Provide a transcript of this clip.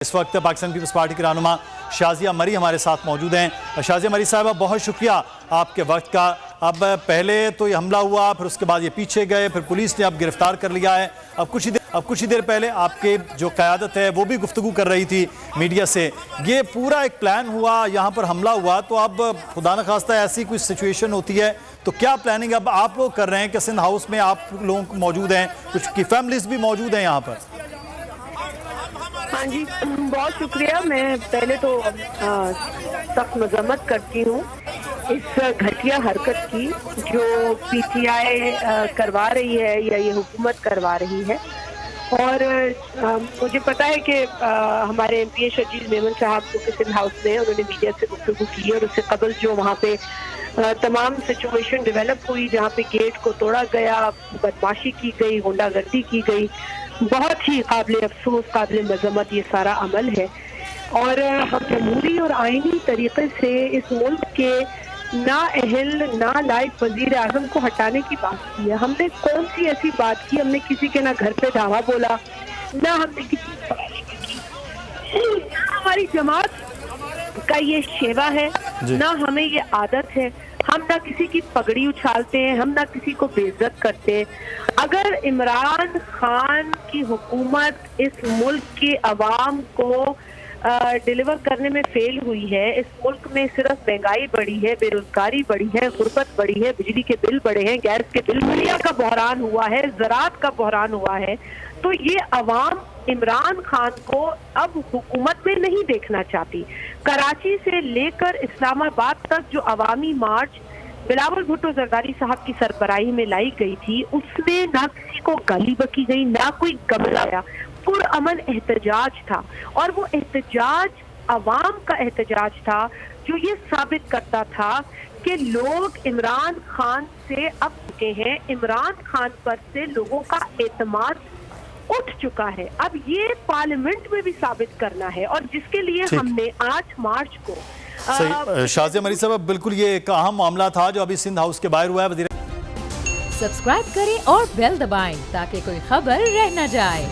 اس وقت Pakistan Peoples party کی رہنما شازیہ مری ہمارے ساتھ موجود ہیں۔ شازیہ مری صاحبہ، بہت شکریہ آپ کے وقت کا۔ اب پہلے تو یہ حملہ ہوا، پھر اس کے بعد یہ پیچھے گئے، پھر پولیس نے اب گرفتار کر لیا ہے۔ اب کچھ ہی دیر پہلے آپ کے جو قیادت ہے وہ بھی گفتگو کر رہی تھی میڈیا سے۔ یہ پورا ایک پلان ہوا، یہاں پر حملہ ہوا، تو اب خدا نخواستہ ایسی کوئی سچویشن ہوتی ہے تو کیا پلاننگ اب آپ لوگ کر رہے ہیں کہ سندھ ہاؤس میں آپ لوگ موجود ہیں، کچھ کی فیملیز بھی موجود ہیں یہاں پر؟ ہاں جی، بہت شکریہ۔ میں پہلے تو سخت مذمت کرتی ہوں اس گھٹیا حرکت کی جو پی ٹی آئی کروا رہی ہے یا یہ حکومت کروا رہی ہے۔ اور مجھے پتا ہے کہ ہمارے ایم پی شرجیل میمن صاحب جو کہ سندھ ہاؤس میں انہوں نے میڈیا سے گفتگو کی، اور اس سے قبل جو وہاں پہ تمام سچویشن ڈیولپ ہوئی جہاں پہ گیٹ کو توڑا گیا، بدماشی کی گئی، غنڈہ گردی کی گئی، بہت ہی قابل افسوس، قابل مذمت یہ سارا عمل ہے۔ اور ہم جمہوری اور آئینی طریقے سے اس ملک کے نااہل نالائق وزیر اعظم کو ہٹانے کی بات کی ہے۔ ہم نے کون سی ایسی بات کی؟ ہم نے کسی کے نہ گھر پہ دھاوا بولا، نہ ہم نے کسی ہماری جماعت کا یہ شیوا ہے، نہ ہمیں یہ عادت ہے۔ ہم نہ کسی کی پگڑی اچھالتے ہیں، ہم نہ کسی کو بے عزت کرتے ہیں۔ اگر عمران خان کی حکومت اس ملک کے عوام کو ڈیلیور کرنے میں فیل ہوئی ہے، اس ملک میں صرف مہنگائی بڑھی ہے، بے روزگاری بڑھی ہے، غربت بڑھی ہے، بجلی کے بل بڑھے ہیں، گیس کے بل، مالیہ کا بحران ہوا ہے، زراعت کا بحران ہوا ہے، تو یہ عوام عمران خان کو اب حکومت میں نہیں دیکھنا چاہتی۔ کراچی سے لے کر اسلام آباد تک جو عوامی مارچ بلاول بھٹو زرداری صاحب کی سربراہی میں لائی گئی تھی، اس میں نہ کسی کو گالی بکی گئی، نہ کوئی گملا گیا، پرامن احتجاج تھا۔ اور وہ احتجاج عوام کا احتجاج تھا جو یہ ثابت کرتا تھا کہ لوگ عمران خان سے اب چکے ہیں، عمران خان پر سے لوگوں کا اعتماد اٹھ چکا ہے۔ اب یہ پارلیمنٹ میں بھی ثابت کرنا ہے، اور جس کے لیے ہم نے 8 مارچ کو صحیح۔ شازیہ مری صاحب، بالکل یہ ایک اہم معاملہ تھا جو ابھی سندھ ہاؤس کے باہر ہوا ہے۔ سبسکرائب کریں اور بیل دبائیں تاکہ کوئی خبر رہ نہ جائے۔